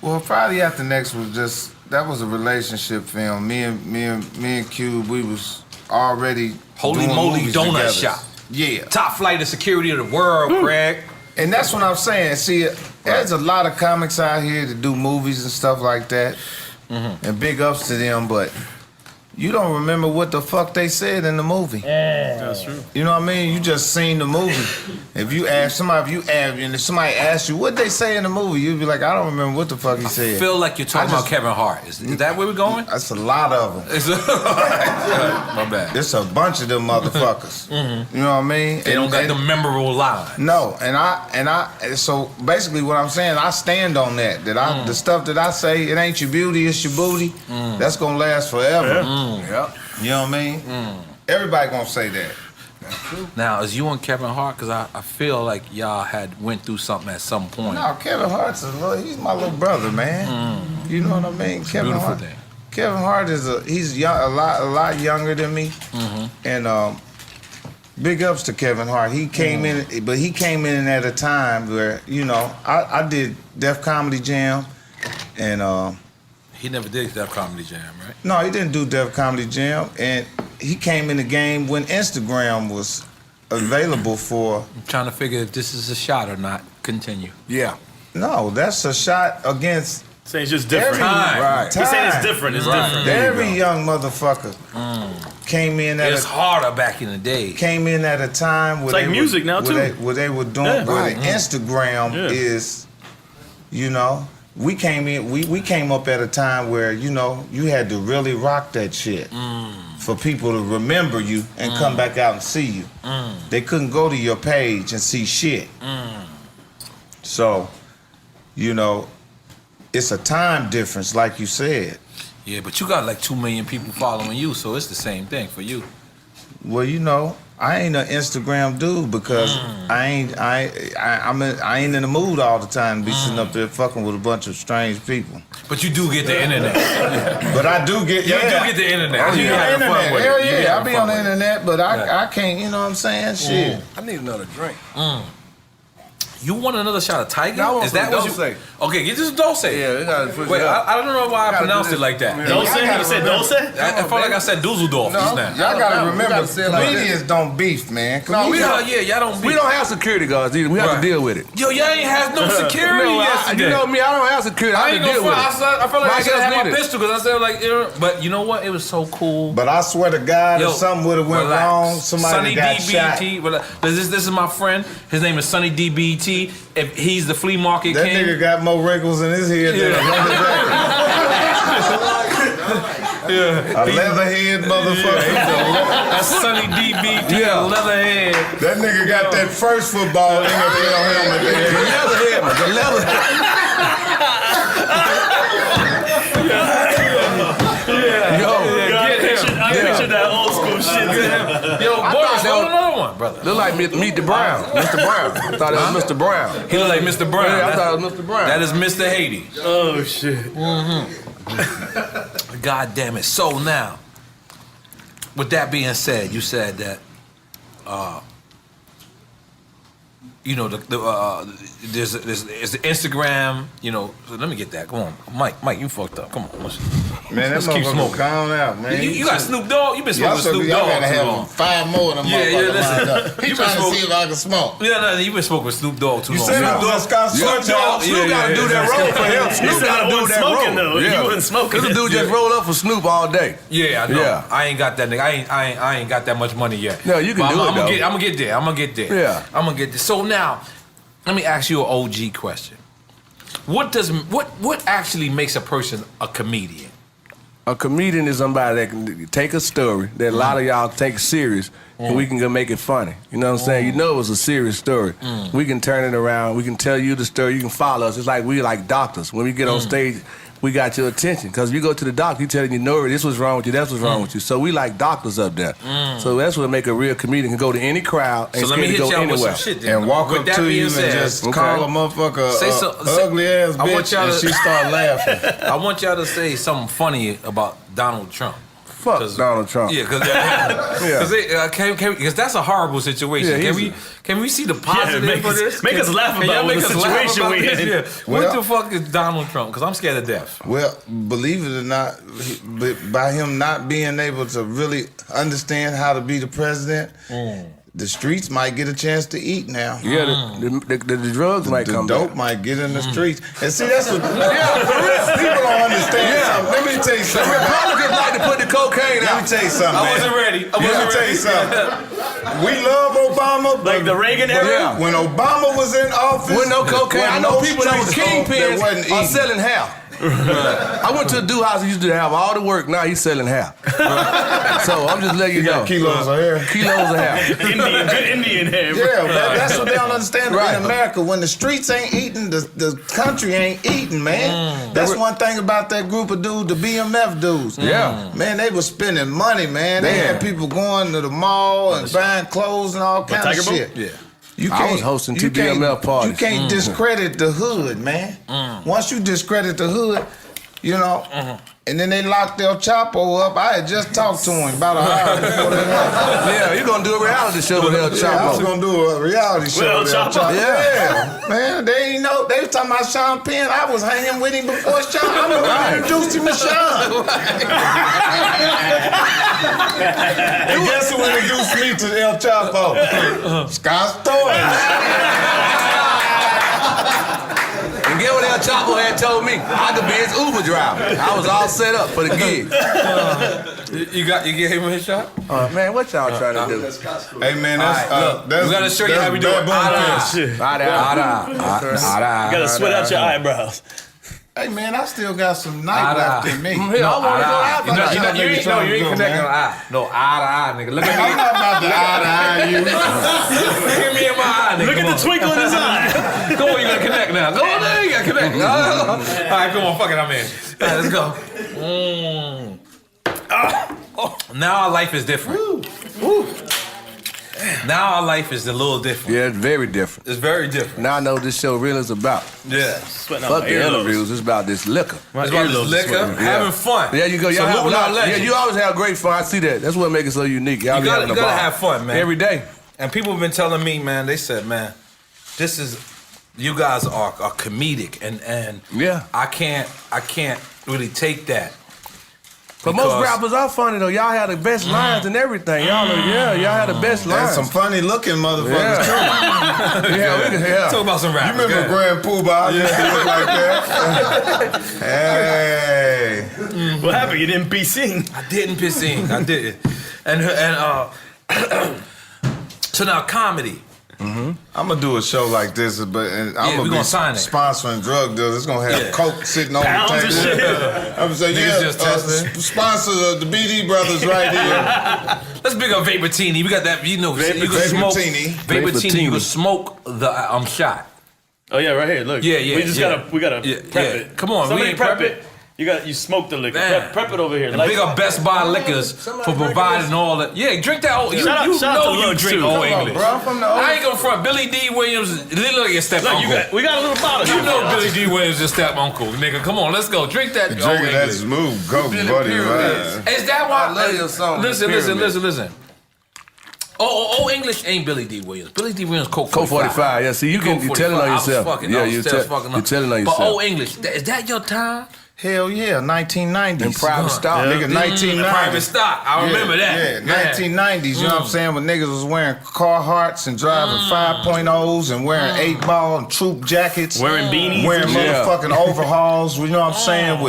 Well, Friday After Next was that was a relationship film. Me and Cube, we was already Holy doing moly movies donut together. shop. Yeah. Top flight of security of the world, Craig. And that's what I'm saying. See, there's a lot of comics out here that do movies and stuff like that. And big ups to them, but you don't remember what the fuck they said in the movie. That's true. You know what I mean? You just seen the movie. If you ask somebody, and if somebody asks you what they say in the movie, you'd be like, I don't remember what the fuck he I said. feel like you're talking I just- about Kevin Hart. Is that where we're going? That's a lot of them. My bad. It's a bunch of them motherfuckers. You know what I mean? They don't got the memorable line. No, and I so basically what I'm saying, I stand on that. The stuff that I say, it ain't your beauty, it's your booty. That's gonna last forever. Yep. You know what I mean? Everybody gonna say that. Now, is you and Kevin Hart? Because I feel like y'all had went through something at some point. No, Kevin Hart's he's my little brother, man. You know what I mean? Kevin Beautiful Hart. thing. Kevin Hart he's young, a lot younger than me, and big ups to Kevin Hart. He came in, but he came in at a time where I did Def Comedy Jam, and He never did that comedy jam, right? no, he didn't do Def Comedy Jam, and he came in the game when Instagram was available for. I'm trying to figure if this is a shot or not. Continue. Yeah. No, that's a shot against Saying it's just different. every He's saying it's time. different. It's Right. different. Every young motherfucker came in It at was harder back in the day. a time where It's like they music were, now, where too. where they were doing Yeah. where Right. the Instagram Yeah. is, we came in we came up at a time where you had to really rock that shit for people to remember you and come back out and see you. They couldn't go to your page and see shit. So, it's a time difference, like you said. Yeah, but you got like 2 million people following you, so it's the same thing for you. Well, I ain't an Instagram dude because I ain't in the mood all the time to be sitting up there fucking with a bunch of strange people. But you do get the internet. But I do get You do get the internet. I You be be on the having fun internet. with it. Hell You be yeah, I having be fun on the with it. internet, but Yeah. I can't. You know what I'm saying? Shit. I need another drink. You want another shot of Tiger? No, I want Is that some what you Dulce. Okay, get this Dulce. Yeah, we gotta switch Wait, it up. I don't know why I Gotta pronounced do it like that. this. Dulce? I gotta You said remember. Dulce? I felt like I said Dusseldorf just now. Y'all gotta No, we remember, gotta say it like comedians don't beef, man. No, we Comedians- don't. Y'all don't be. We don't have security guards either. We have Right. to deal with it. Yo, y'all ain't have no security No, yesterday. you know me, I don't have security. I I have ain't to gonna deal with front. it. I felt like I Mike should have else had my needed. pistol because I said like, but you know what? It was so cool. But I swear to God, Yo, if something would have went relax. wrong, somebody Sonny got shot. DBT. This is my friend. His name is Sonny DBT. If he's the flea market That king. nigga got more wrinkles in his head than a leather jacket. A leatherhead motherfucker. That's Sonny DBT. Yeah. Leatherhead. That nigga got that first football NFL helmet there. The leatherhead, man. The leather. I pictured that old school shit. Yo, Boris, that roll was- another one, brother. Look like Meet the Brown. Mr. Brown. I thought it was Mr. Brown. He look like Mr. Brown. Yeah, I That- thought it was Mr. Brown. that is Mr. Haiti. Oh, shit. God damn it. So now, with that being said, you said that, there's the Instagram, so let me get that. Come on. Mike, you fucked up. Come on. Man, that Let's keep motherfucker smoking. gone out, man. You got Snoop Dogg? You been Y'all smoking Snoop y'all Dogg gotta too have long. 5 more of them Yeah, motherfuckers listen. lined up. He You trying been to see if I can smoke. Yeah, you been smoking with Snoop Dogg too long. said I was Scott Snoop Snoop Dogg. Snoop got to do that roll for him. He Snoop said got I to do wasn't that smoking, roll. though. He wasn't smoking. This dude just rolled up for Snoop all day. Yeah, I know. Yeah. I ain't got that nigga. I ain't got that much money yet. No, you can But do it, I'm though. gonna get there. I'm gonna get there. Yeah. I'm gonna get there. So now, let me ask you an OG question. What actually makes a person a comedian? A comedian is somebody that can take a story that a lot of y'all take serious, and we can go make it funny. You know what I'm saying? You know it was a serious story. We can turn it around. We can tell you the story. You can follow us. It's like we like doctors. When we get on stage, we got your attention. Because you go to the doctor, you telling you, no, this was wrong with you, that's what's wrong with you. So we like doctors up there. So that's what make a real comedian can go to any crowd and So let me hit go y'all anywhere. with some shit then. And walk With up that to being you and said, just call a motherfucker ugly ass I want bitch, y'all and to- she start laughing. I want y'all to say something funny about Donald Trump. Fuck Donald Trump. Yeah, because that's a horrible situation. Yeah, can we see the positive make of us- this? make us laugh Can y'all about make the us laugh situation about we this? in? Yeah. Well- What the fuck is Donald Trump? Because I'm scared of death. Well, believe it or not, by him not being able to really understand how to be the president, the streets might get a chance to eat now. Yeah, the drugs might The come dope back. might get in the streets. And see, that's what people don't understand something. Let me tell you something. Republicans like to put the cocaine Let out. me tell you something, I man. wasn't ready. I Let me wasn't tell you something. We love Obama, but Like the Reagan era? Yeah. when Obama was in office, With no cocaine. I know people that was streets that kingpins wasn't are eating. selling half. I went to a dude house. He used to have all the work. Now he's selling half. So I'm just letting you know. Kilos of hair. Kilos of half. Indian, good Indian hair. Yeah, that's what they don't understand Right. in America. When the streets ain't eating, the country ain't eating, man. That's one thing about that group of dudes, the BMF dudes. Yeah. Man, they was spending money, man. They had people going to the mall and buying clothes and all kinds of Tiger Boat? shit. Yeah. You I was hosting two BMF parties. You can't discredit the hood, man. Once you discredit the hood, you know, and then they locked El Chapo up. I had just talked to him about an hour before they left. Yeah, you're going to do a reality show with El Yeah, I was Chapo. gonna do a reality show El with El Chapo? Chapo. Yeah. Yeah, man. They ain't know. They was talking about Sean Penn. I was hanging with him before Sean. I'm the one who introduced him to Sean. And guess who introduced me to El Chapo? Scott Storch. And get what El Chapo had told me. I could be his Uber driver. I was all set up for the gig. You gave him a shot? Man, what y'all trying to do? Hey man, that's Look, that's we gotta show you that's how we do it. baboon piss. You gotta sweat out your eyebrows. Hey man, I still got some night left in me. Hell, I want to go out. You ain't connecting on eye. No, eye to eye, nigga. Look at I'm me. not about to eye to eye you. Look at me in my eye, nigga. Look at the twinkle in his eye. Come on, you gotta connect now. Go on there, you gotta connect. All right, come on, fuck it, I'm in. All right, let's go. Now our life is different. Now our life is a little different. Yeah, it's very different. It's very different. Now I know what this show really is about. Yeah. Sweating out Fuck my the earlobes. interviews. It's about this liquor. My It's about earlobes this is liquor, sweating. having fun. Yeah, you go. Y'all have, Salute our yeah, legends. you always have great fun. I see that. That's what makes it so unique. Y'all You be gotta- having a you gotta ball. have fun, man. Every day. And people have been telling me, man, they said, man, this is, you guys are comedic, and Yeah. I can't really take that. But most Because- rappers are funny though. Y'all have the best lines and everything. Y'all have the best And lines. some funny looking motherfuckers too. yeah. Talk about some You rappers. remember go ahead. Grand Poobah? Yeah, he looked like that. Hey. What happened? You didn't be seen. I didn't piss in. I didn't. So now comedy. I'm gonna do a show like this, but I'm we gonna be gonna sign it. sponsoring drug dealers. It's gonna have Yeah. coke sitting on Pounds the of table. shit. I'm gonna say, Niggas just testing. sponsor the BD brothers right here. Let's big up Vaportini. We got that. You know, you can smoke Vaportini. Vaportini. You Vaportini. can smoke the shot. Oh yeah, right here. Look. Yeah, yeah, We just yeah. gotta Yeah, prep yeah. it. Come on, we Somebody ain't prep prep it. You smoke the liquor. Man. Prep it over here. And big up Best Buy Liquors for providing all that. Yeah, drink that old. You Shout out to know you Lugs, drink too. old Come on, English. Bro, I'm from the I ain't gonna front. Billy D. Williams, look like your step Look, uncle. we got a little bottle. You know Billy D. Williams is step uncle, nigga. Come on, let's go. Drink that old Drinking that English. smooth coke, Been buddy. pyramids. Right. Is that why? I love your song, Listen, Pyramids. listen. Oh, English ain't Billy D. Williams. Billy D. Williams, Coke Code 45. 45. Yeah, see, you Coke telling 45. on I was yourself. fucking- Yeah, I was you're fucking telling on But yourself. old English, is that your time? Hell yeah, 1990s. In private stock. Nigga, 1990s. Private stock. I remember that. Yeah, 1990s, you know what I'm saying? When niggas was wearing Carhartts and driving 5.0s and wearing 8-ball and troop jackets. Wearing beanies. Wearing Yeah. motherfucking overhauls, you know what I'm saying?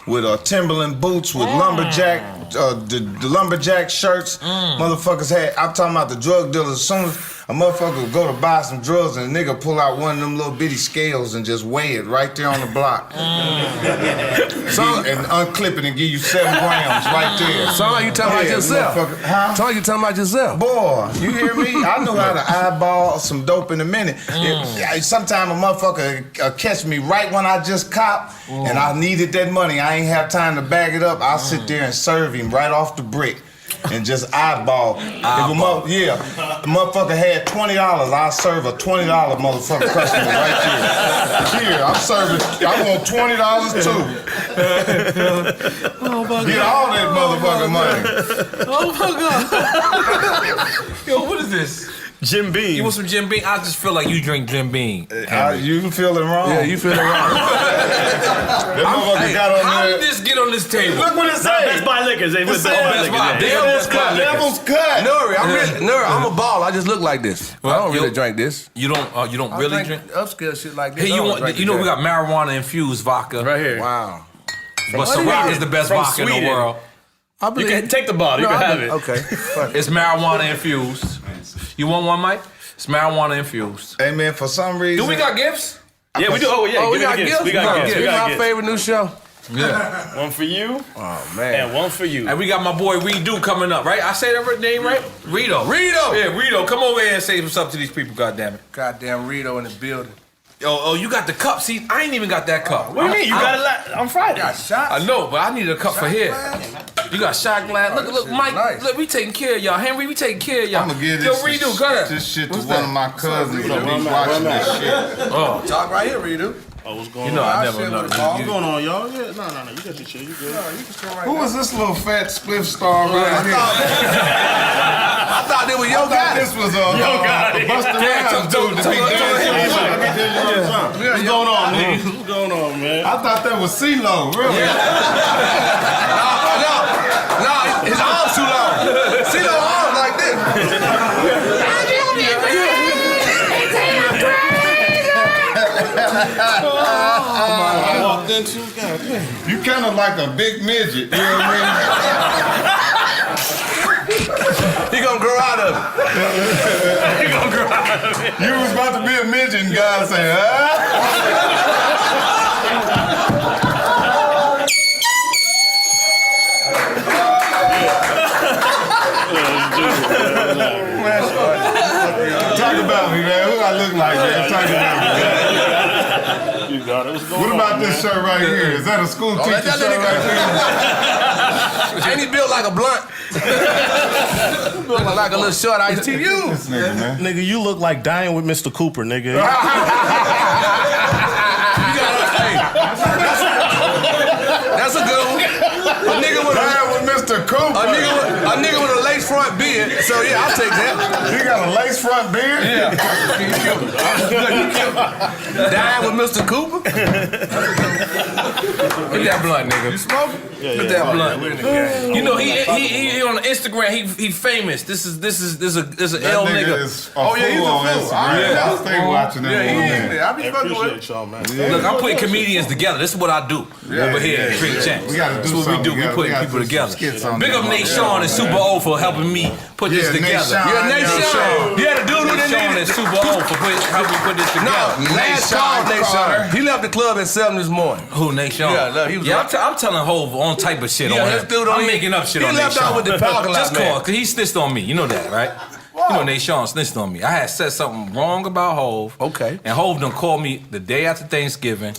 With Timberland boots, with lumberjack the lumberjack shirts. Motherfuckers had. I'm talking about the drug dealers. As soon as a motherfucker would go to buy some drugs and a nigga pull out one of them little bitty scales and just weigh it right there on the block. And unclip it and give you 7 grams right there. Sound like you talking about yourself. Huh? Sound like you talking about yourself. Boy, you hear me? I know how to eyeball some dope in a minute. Sometimes a motherfucker catch me right when I just cop and I needed that money. I ain't have time to bag it up. I'll sit there and serve him right off the brick. And just eyeball. If the motherfucker had $20, I'll serve a $20 motherfucker customer right there. Here, I'm serving, I want $20 too. Get all that motherfucking money. Oh my God. Yo, what is this? Jim Beam. You want some Jim Beam? I just feel like you drink Jim Beam. You feeling wrong? Yeah, you feeling wrong. That motherfucker got on How there. did this get on this table? Look what it Nah, says. Best Buy Liquors. They with Best Buy Liquors. Devil's cut. Devil's cut. Nuri, I'm a baller. I just look like this. I don't really drink this. You don't really drink? Upscale shit like this. Hey, you know we got marijuana infused vodka Right here. Wow. But Ciroc is the best From vodka in the Sweden. world. I You believe. can take the bottle. You can have it. Okay. It's marijuana infused. You want one, Mike? It's marijuana infused. Hey man, for some reason. Do we got gifts? Yeah, we do. Oh, yeah. Oh, we give me got gifts. We got gifts. We My got gifts. favorite new show. Yeah. One for you Oh man. and one for you. And we got my boy Redo coming up, right? I say that name right? Rito. Rito. Yeah, Rito. Come over here and say what's up to these people, goddammit. Goddamn Rito in the building. Oh, you got the cup. See, I ain't even got that cup. What do you mean? You got it on Friday. Got shots. I know, but I need a cup for here. You got shot glass. Oh, Look, this Mike. is nice. Look, we taking care of y'all. Henry, we taking care of y'all. I'm gonna give Yo, this, Redo, go ahead. this shit to What's one that? of my cousins that be watching this shit. Oh, Talk right here, Rito. Oh, what's going you know on? I I never shit know. with a ball. What's going on, y'all? Yeah, no, you got your shit. You good? Who was this little fat spliff star right here? I thought they were I your thought guy. this was a Busta Rhymes dude to be dancing. Let me tell you something. What's going on, niggas? What's going on, man? I thought that was CeeLo, really. No, his arms too long. See those arms like this. I walked into, goddamn. You kind of like a big midget, you know what I He gonna grow out of it. mean? You was about to be a midget and God said, Talk about me, man. Who I look like, man? Talk about me, man. You got it. What's going What on? about this shirt right here? Is that a school teacher that's that shirt nigga. right here? Ain't he built like a blunt? Built like a little short iced tea. You. This nigga, man. Nigga, you look like dying with Mr. Cooper, nigga. That's a good one. A nigga with Dying with Mr. Cooper. a nigga with a lace front beard. So yeah, I'll take that. You got a lace front beard? Yeah. Dying with Mr. Cooper. Get that blunt, nigga. You smoking? Yeah, Put that blunt. We're in the game. You know he on Instagram. He famous. This is a That L nigga nigga. is a fool on Instagram. Yeah. I'll stay watching that Yeah, he little is man. there. I be I fucking with him. appreciate y'all, man. Look, I'm putting comedians together. This is what I do over here. yeah, Drink yeah. champs. We gotta do That's what we something. do. We We gotta- putting we gotta people do some together. skits on Big there. up Nate Sean and Super O for helping me put this Yeah, Nate together. Sean. Yeah, Nate Yeah, Sean. Yeah, the dude who Nate didn't Sean need and it. Super O for helping me put this No, together. last Sean call, Nate Carter. Sean. He left the club at 7 this morning. Who, Nate Sean? Yeah, look, he was yeah, right. I'm telling Hov all type of shit Yeah, on this him. dude don't I'm even- making up shit he on Nate left out Sean. with the parking lot Just man. cause he snitched on me. You know that, right? You know Nate Sean snitched on me. I had said something wrong about Hov. Okay. And Hov done called me the day after Thanksgiving